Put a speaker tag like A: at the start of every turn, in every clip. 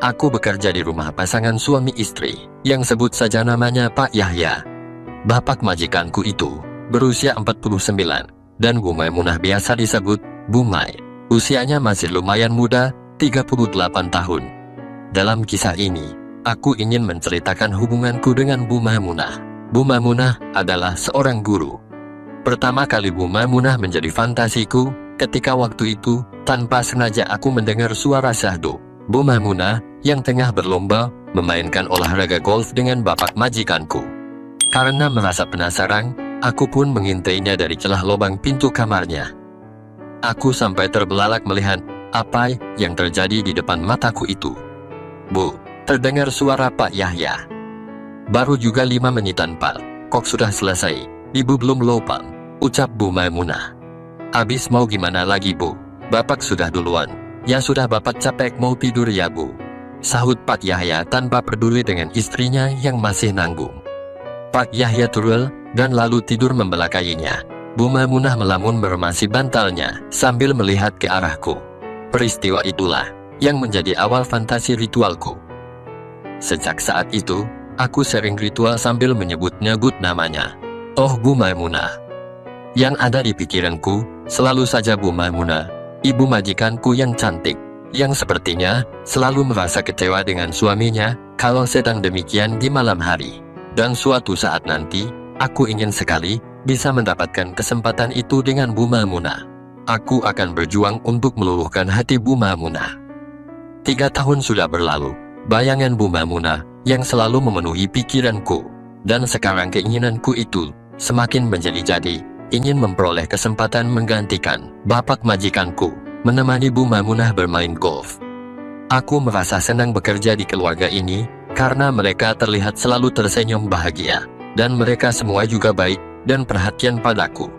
A: Aku bekerja di rumah pasangan suami istri, yang sebut saja namanya Pak Yahya. Bapak majikanku itu berusia 49, dan Bu Maimunah biasa disebut Bu Mai. Usianya masih lumayan muda, 38 tahun. Dalam kisah ini, aku ingin menceritakan hubunganku dengan Bu Maimunah. Bu Maimunah adalah seorang guru. Pertama kali Bu Maimunah menjadi fantasiku, ketika waktu itu, tanpa sengaja aku mendengar suara syahdu Bu Maimunah yang tengah berlomba memainkan olahraga golf dengan bapak majikanku. Karena merasa penasaran, aku pun mengintainya dari celah lubang pintu kamarnya. Aku sampai terbelalak melihat apa yang terjadi di depan mataku itu. Bu, terdengar suara Pak Yahya. Baru juga 5 menitan Pak, kok sudah selesai, Ibu belum lupa, ucap Bu Maimunah. Habis mau gimana lagi Bu, Bapak sudah duluan. Ya sudah Bapak capek mau tidur ya Bu, sahut Pak Yahya tanpa peduli dengan istrinya yang masih nanggung. Pak Yahya turun dan lalu tidur membelakangnya. Bu Maimunah melamun meremasi bantalnya sambil melihat ke arahku. Peristiwa itulah yang menjadi awal fantasi ritualku. Sejak saat itu, aku sering ritual sambil menyebut-nyebut namanya. Oh Bu Maimunah. Yang ada di pikiranku selalu saja Bu Maimunah, ibu majikanku yang cantik, yang sepertinya selalu merasa kecewa dengan suaminya kalau sedang demikian di malam hari. Dan suatu saat nanti, aku ingin sekali bisa mendapatkan kesempatan itu dengan Bu Maimunah. Aku akan berjuang untuk meluluhkan hati Bu Maimunah. 3 tahun sudah berlalu, bayangan Bu Maimunah yang selalu memenuhi pikiranku. Dan sekarang keinginanku itu semakin menjadi-jadi, ingin memperoleh kesempatan menggantikan bapak majikanku, menemani Bu Maimunah bermain golf. Aku merasa senang bekerja di keluarga ini, karena mereka terlihat selalu tersenyum bahagia, dan mereka semua juga baik dan perhatian padaku.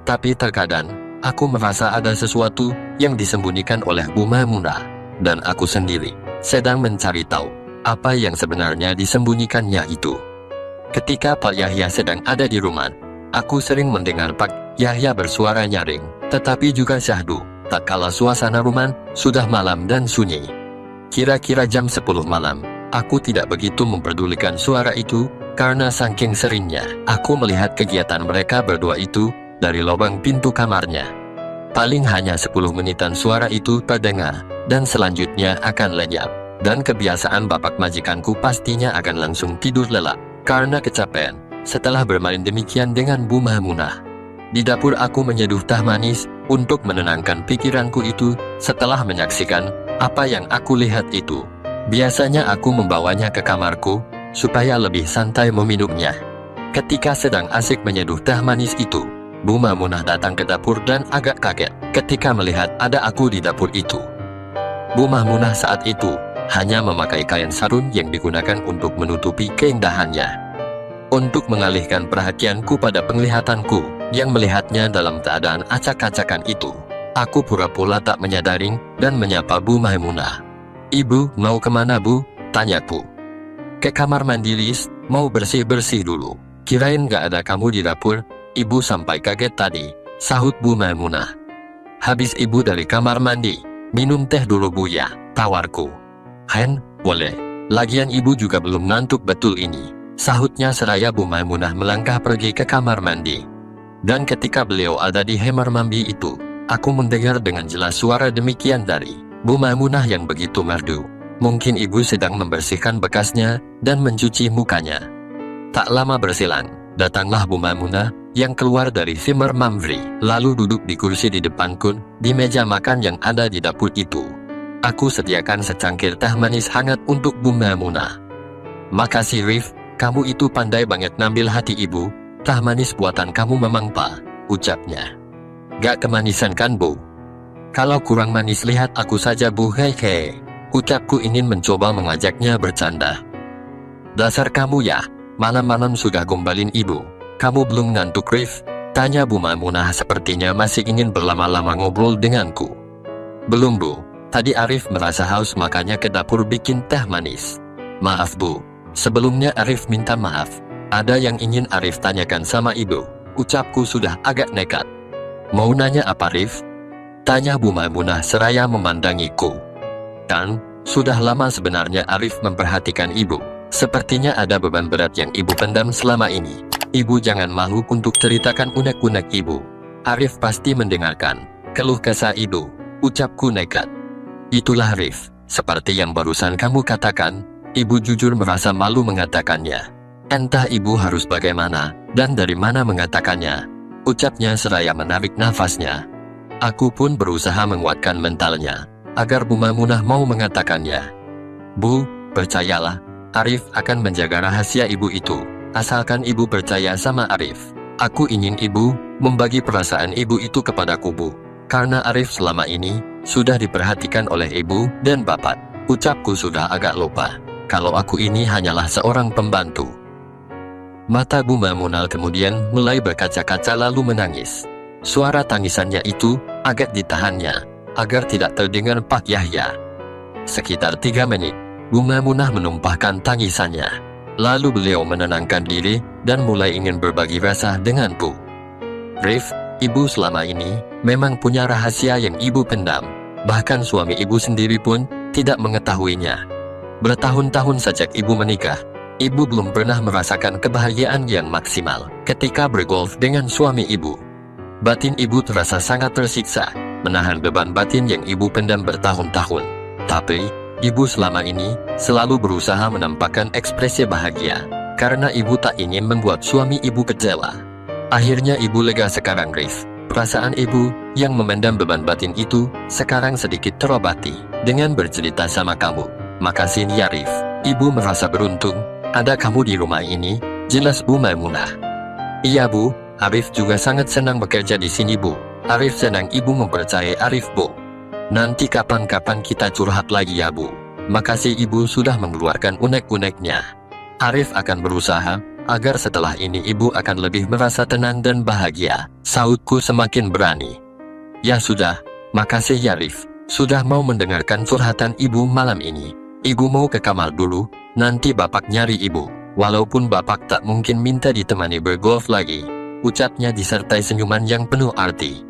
A: Tapi terkadang, aku merasa ada sesuatu yang disembunyikan oleh Bu Maimunah, dan aku sendiri sedang mencari tahu apa yang sebenarnya disembunyikannya itu. Ketika Pak Yahya sedang ada di rumah, aku sering mendengar Pak Yahya bersuara nyaring, tetapi juga syahdu, tak kala suasana rumah sudah malam dan sunyi. Kira-kira jam 10 malam, aku tidak begitu memperdulikan suara itu, karena saking seringnya aku melihat kegiatan mereka berdua itu dari lubang pintu kamarnya. Paling hanya 10 menitan suara itu terdengar, dan selanjutnya akan lenyap, dan kebiasaan bapak majikanku pastinya akan langsung tidur lelap, karena kecapean setelah bermain demikian dengan Bu Maimunah. Di dapur aku menyeduh teh manis untuk menenangkan pikiranku itu. Setelah menyaksikan apa yang aku lihat itu, biasanya aku membawanya ke kamarku supaya lebih santai meminumnya. Ketika sedang asik menyeduh teh manis itu, Bu Maimunah datang ke dapur dan agak kaget ketika melihat ada aku di dapur itu. Bu Maimunah saat itu hanya memakai kain sarung yang digunakan untuk menutupi keindahannya. Untuk mengalihkan perhatianku pada penglihatanku yang melihatnya dalam keadaan acak-acakan itu, aku pura-pura tak menyadari dan menyapa Bu Maimunah. Ibu, mau kemana Bu? Tanyaku. Ke kamar mandi Lis, mau bersih-bersih dulu. Kirain gak ada kamu di dapur, Ibu sampai kaget tadi, sahut Bu Maimunah. Habis Ibu dari kamar mandi, minum teh dulu Bu ya, tawarku. Hen, boleh. Lagian Ibu juga belum ngantuk betul ini, sahutnya seraya Bu Maimunah melangkah pergi ke kamar mandi. Dan ketika beliau ada di kamar mandi itu, aku mendengar dengan jelas suara demikian dari Bu Maimunah yang begitu merdu. Mungkin Ibu sedang membersihkan bekasnya dan mencuci mukanya. Tak lama berselang, datanglah Bu Maimunah yang keluar dari kamar mandi, lalu duduk di kursi di depanku di meja makan yang ada di dapur itu. Aku sediakan secangkir teh manis hangat untuk Bu Maimunah. Makasih Rif, kamu itu pandai banget ngambil hati Ibu. Teh manis buatan kamu memang Pak, ucapnya. Gak kemanisan kan Bu? Kalau kurang manis lihat aku saja Bu, hehe. Ucapku ingin mencoba mengajaknya bercanda. Dasar kamu ya, malam-malam sudah gombalin Ibu. Kamu belum ngantuk Rif? Tanya Bu Maimunah sepertinya masih ingin berlama-lama ngobrol denganku. Belum Bu, tadi Arif merasa haus makanya ke dapur bikin teh manis. Maaf Bu, sebelumnya Arif minta maaf. Ada yang ingin Arif tanyakan sama Ibu. Ucapku sudah agak nekat. Mau nanya apa Rif? Tanya Bu Maimunah seraya memandangiku. Kan, Sudah lama sebenarnya Arif memperhatikan ibu. Sepertinya ada beban berat yang ibu pendam selama ini. Ibu jangan malu untuk ceritakan unek-unek ibu. Arif pasti mendengarkan keluh kesah ibu. Ucapku nekat. Itulah Arif. Seperti yang barusan kamu katakan, ibu jujur merasa malu mengatakannya. Entah ibu harus bagaimana, dan dari mana mengatakannya. Ucapnya seraya menarik nafasnya. Aku pun berusaha menguatkan mentalnya, agar Bu Maimunah mau mengatakannya. Bu, percayalah, Arif akan menjaga rahasia ibu itu, asalkan ibu percaya sama Arif. Aku ingin ibu membagi perasaan ibu itu kepadaku, Bu. Karena Arif selama ini sudah diperhatikan oleh ibu dan bapak. Ucapku sudah agak lupa kalau aku ini hanyalah seorang pembantu. Mata Bu Maimunah kemudian mulai berkaca-kaca lalu menangis. Suara tangisannya itu agak ditahannya agar tidak terdengar Pak Yahya. Sekitar 3 menit, Bu Maimunah menumpahkan tangisannya. Lalu beliau menenangkan diri dan mulai ingin berbagi rasa dengan Bu. Rif, ibu selama ini memang punya rahasia yang ibu pendam. Bahkan suami ibu sendiri pun tidak mengetahuinya. Bertahun-tahun sejak ibu menikah, ibu belum pernah merasakan kebahagiaan yang maksimal ketika bergolf dengan suami ibu. Batin ibu terasa sangat tersiksa, menahan beban batin yang ibu pendam bertahun-tahun. Tapi, ibu selama ini selalu berusaha menampakkan ekspresi bahagia, karena ibu tak ingin membuat suami ibu kecewa. Akhirnya ibu lega sekarang, Rif. Perasaan ibu yang memendam beban batin itu sekarang sedikit terobati dengan bercerita sama kamu. Makasih ya, Rif. Ibu merasa beruntung ada kamu di rumah ini, jelas Bu Maimunah. Iya, Bu. Arif juga sangat senang bekerja di sini, Bu. Arif senang ibu mempercayai Arif, Bu. Nanti kapan-kapan kita curhat lagi ya, Bu. Makasih ibu sudah mengeluarkan unek-uneknya. Arif akan berusaha agar setelah ini ibu akan lebih merasa tenang dan bahagia. Sautku semakin berani. Ya sudah, makasih ya, Arif. Sudah mau mendengarkan curhatan ibu malam ini. Ibu mau ke kamar dulu, nanti bapak nyari ibu. Walaupun bapak tak mungkin minta ditemani bergolf lagi. Ucapnya disertai senyuman yang penuh arti.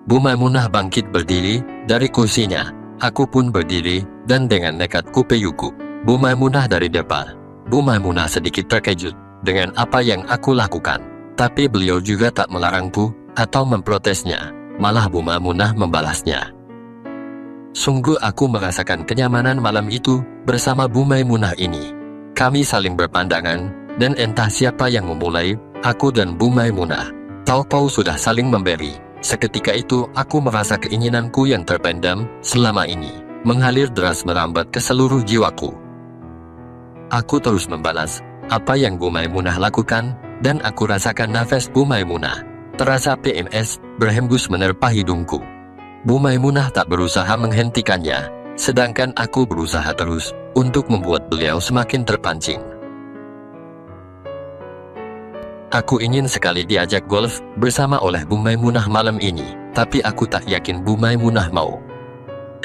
A: Bu Maimunah bangkit berdiri dari kursinya. Aku pun berdiri dan dengan nekat kupeyuku Bu Maimunah dari depan. Bu Maimunah sedikit terkejut dengan apa yang aku lakukan. Tapi beliau juga tak melarangku atau memprotesnya. Malah Bu Maimunah membalasnya. Sungguh aku merasakan kenyamanan malam itu bersama Bu Maimunah ini. Kami saling berpandangan dan entah siapa yang memulai, aku dan Bu Maimunah. Tahu-tahu sudah saling memberi. Seketika itu aku merasa keinginanku yang terpendam selama ini mengalir deras merambat ke seluruh jiwaku. Aku terus membalas apa yang Bu Maimunah lakukan dan aku rasakan nafas Bu Maimunah. Terasa PMS berhembus menerpa hidungku. Bu Maimunah tak berusaha menghentikannya, sedangkan aku berusaha terus untuk membuat beliau semakin terpancing. Aku ingin sekali diajak golf bersama oleh Bu Maimunah malam ini, tapi aku tak yakin Bu Maimunah mau.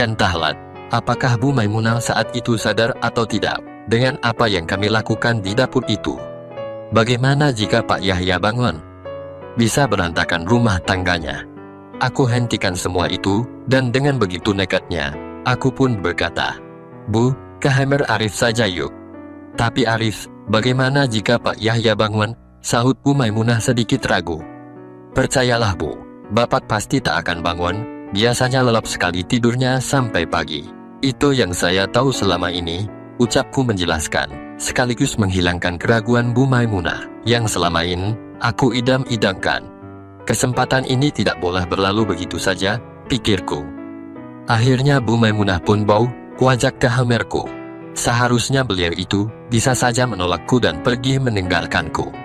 A: Entahlah, apakah Bu Maimunah saat itu sadar atau tidak dengan apa yang kami lakukan di dapur itu. Bagaimana jika Pak Yahya bangun? Bisa berantakan rumah tangganya. Aku hentikan semua itu, dan dengan begitu nekatnya, aku pun berkata, Bu, ke kamar Arif saja yuk. Tapi Arif, bagaimana jika Pak Yahya bangun? Sahut Bu Maimunah sedikit ragu. Percayalah, Bu, bapak pasti tak akan bangun. Biasanya lelap sekali tidurnya sampai pagi. Itu yang saya tahu selama ini. Ucapku menjelaskan, sekaligus menghilangkan keraguan Bu Maimunah yang selama ini aku idam-idamkan. Kesempatan ini tidak boleh berlalu begitu saja, pikirku. Akhirnya Bu Maimunah pun bau kuajak ke kamarku. Seharusnya beliau itu bisa saja menolakku dan pergi meninggalkanku.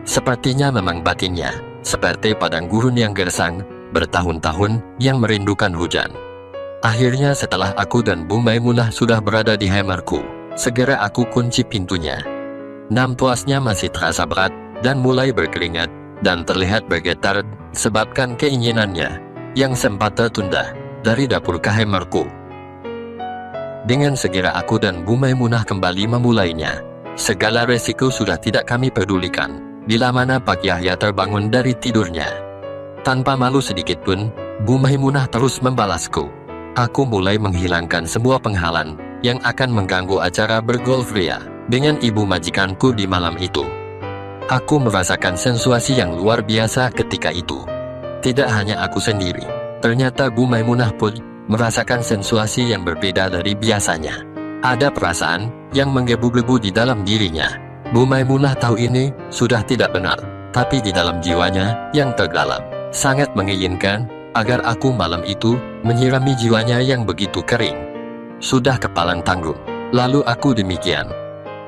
A: Sepertinya memang batinnya seperti padang gurun yang gersang, bertahun-tahun yang merindukan hujan. Akhirnya setelah aku dan Bu Maimunah sudah berada di kamarku, segera aku kunci pintunya. Nampasnya masih terasa berat dan mulai berkeringat dan terlihat bergetar sebabkan keinginannya yang sempat tertunda dari dapur ke kamarku. Dengan segera aku dan Bu Maimunah kembali memulainya. Segala resiko sudah tidak kami pedulikan. Bila mana Pak Yahya terbangun dari tidurnya. Tanpa malu sedikit pun, Bu Maimunah terus membalasku. Aku mulai menghilangkan semua penghalang yang akan mengganggu acara bergolf ria dengan ibu majikanku di malam itu. Aku merasakan sensasi yang luar biasa ketika itu. Tidak hanya aku sendiri, ternyata Bu Maimunah pun merasakan sensasi yang berbeda dari biasanya. Ada perasaan yang menggebu-gebu di dalam dirinya. Bu Maimunah tahu ini sudah tidak benar, tapi di dalam jiwanya yang terdalam sangat menginginkan agar aku malam itu menyirami jiwanya yang begitu kering. Sudah kepalang tanggung, lalu aku demikian.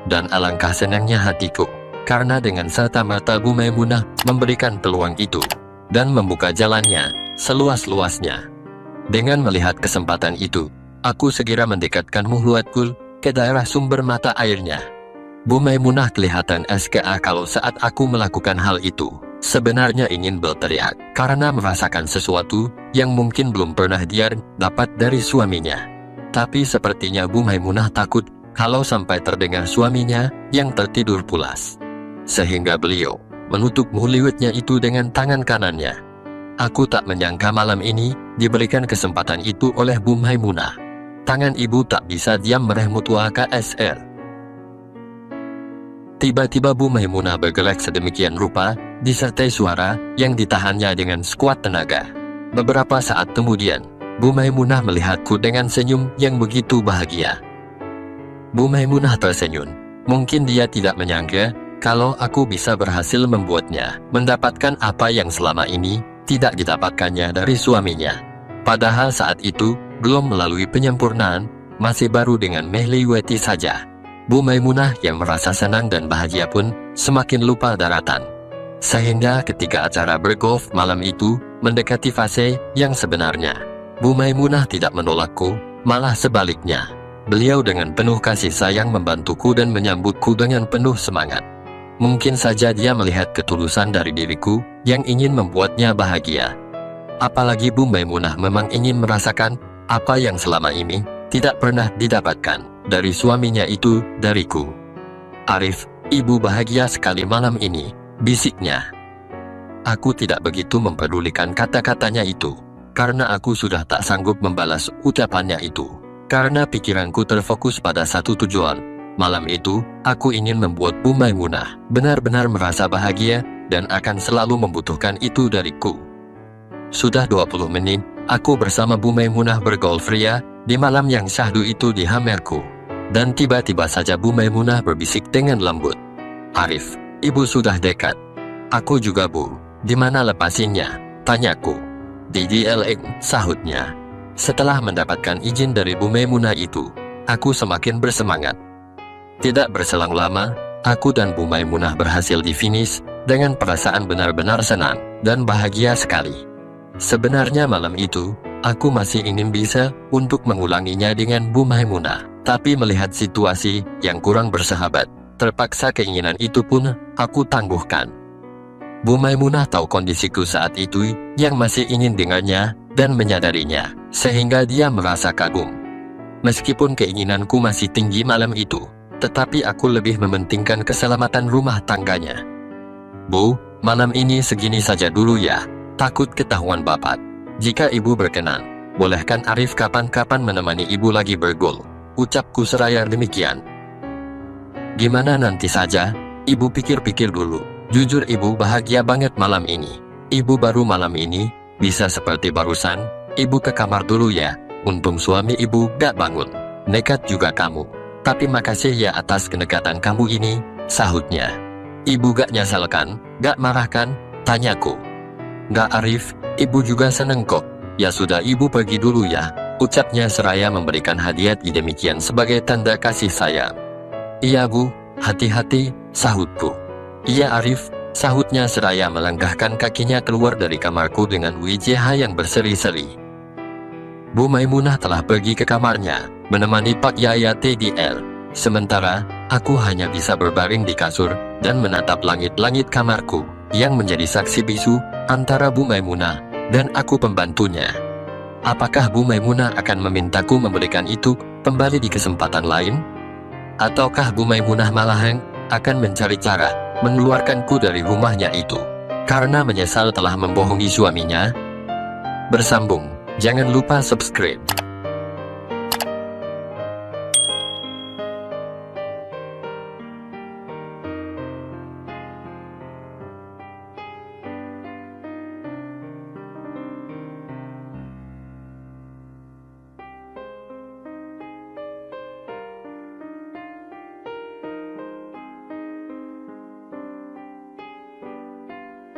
A: Dan alangkah senangnya hatiku, karena dengan serta-merta Bu Maimunah memberikan peluang itu, dan membuka jalannya seluas-luasnya. Dengan melihat kesempatan itu, aku segera mendekatkan muhluatku ke daerah sumber mata airnya. Bu Maimunah kelihatan SKA kalau saat aku melakukan hal itu. Sebenarnya ingin berteriak, karena merasakan sesuatu yang mungkin belum pernah dia dapat dari suaminya. Tapi sepertinya Bu Maimunah takut kalau sampai terdengar suaminya yang tertidur pulas. Sehingga beliau menutup mulutnya itu dengan tangan kanannya. Aku tak menyangka malam ini diberikan kesempatan itu oleh Bu Maimunah. Tangan ibu tak bisa diam merehmut KSR. Tiba-tiba Bu Maimunah bergerak sedemikian rupa, disertai suara yang ditahannya dengan sekuat tenaga. Beberapa saat kemudian, Bu Maimunah melihatku dengan senyum yang begitu bahagia. Bu Maimunah tersenyum. Mungkin dia tidak menyangka kalau aku bisa berhasil membuatnya mendapatkan apa yang selama ini tidak didapatkannya dari suaminya. Padahal saat itu belum melalui penyempurnaan, masih baru dengan Mehliweti saja. Bu Maimunah yang merasa senang dan bahagia pun semakin lupa daratan. Sehingga ketika acara bergolf malam itu mendekati fase yang sebenarnya, Bu Maimunah tidak menolakku, malah sebaliknya. Beliau dengan penuh kasih sayang membantuku dan menyambutku dengan penuh semangat. Mungkin saja dia melihat ketulusan dari diriku yang ingin membuatnya bahagia. Apalagi Bu Maimunah memang ingin merasakan apa yang selama ini tidak pernah didapatkan dari suaminya itu dariku. "Arif, ibu bahagia sekali malam ini," bisiknya. Aku tidak begitu mempedulikan kata-katanya itu, karena aku sudah tak sanggup membalas ucapannya itu. Karena pikiranku terfokus pada satu tujuan. Malam itu, aku ingin membuat Bu Maimunah benar-benar merasa bahagia dan akan selalu membutuhkan itu dariku. Sudah 20 menit, aku bersama Bu Maimunah bergolf ria di malam yang syahdu itu di Hamerku. Dan tiba-tiba saja Bu Maimunah berbisik dengan lembut. "Arif, ibu sudah dekat." "Aku juga, Bu. Di mana lepasinnya?" tanyaku. "Di DLX," sahutnya. Setelah mendapatkan izin dari Bu Maimunah itu, aku semakin bersemangat. Tidak berselang lama, aku dan Bu Maimunah berhasil di finish dengan perasaan benar-benar senang dan bahagia sekali. Sebenarnya malam itu, aku masih ingin bisa untuk mengulanginya dengan Bu Maimunah, tapi melihat situasi yang kurang bersahabat, terpaksa keinginan itu pun aku tangguhkan. Bu Maimunah tahu kondisiku saat itu yang masih ingin dengannya dan menyadarinya, sehingga dia merasa kagum. Meskipun keinginanku masih tinggi malam itu, tetapi aku lebih mementingkan keselamatan rumah tangganya. "Bu, malam ini segini saja dulu ya, takut ketahuan bapak. Jika ibu berkenan, bolehkan Arif kapan-kapan menemani ibu lagi bergol," ucapku seraya demikian. "Gimana nanti saja, ibu pikir-pikir dulu. Jujur ibu bahagia banget malam ini. Ibu baru malam ini, bisa seperti barusan, ibu ke kamar dulu ya. Untung suami ibu gak bangun. Nekat juga kamu. Tapi makasih ya atas kedekatan kamu ini," sahutnya. "Ibu gak nyesel kan? Gak marah kan?" tanyaku. "Gak Arif, ibu juga seneng kok. Ya sudah ibu pergi dulu ya," ucapnya seraya memberikan hadiah demikian sebagai tanda kasih sayang. "Iya Bu, hati-hati," sahutku. "Iya Arif," sahutnya seraya melangkahkan kakinya keluar dari kamarku dengan wajah yang berseri-seri. Bu Maimunah telah pergi ke kamarnya, menemani Pak Yaya TDL. Sementara, aku hanya bisa berbaring di kasur, dan menatap langit-langit kamarku, yang menjadi saksi bisu, antara Bu Maimunah, dan aku pembantunya. Apakah Bu Maimunah akan memintaku memberikan itu, kembali di kesempatan lain? Ataukah Bu Maimunah malahan, akan mencari cara, mengeluarkanku dari rumahnya itu, karena menyesal telah membohongi suaminya? Bersambung. Jangan lupa subscribe.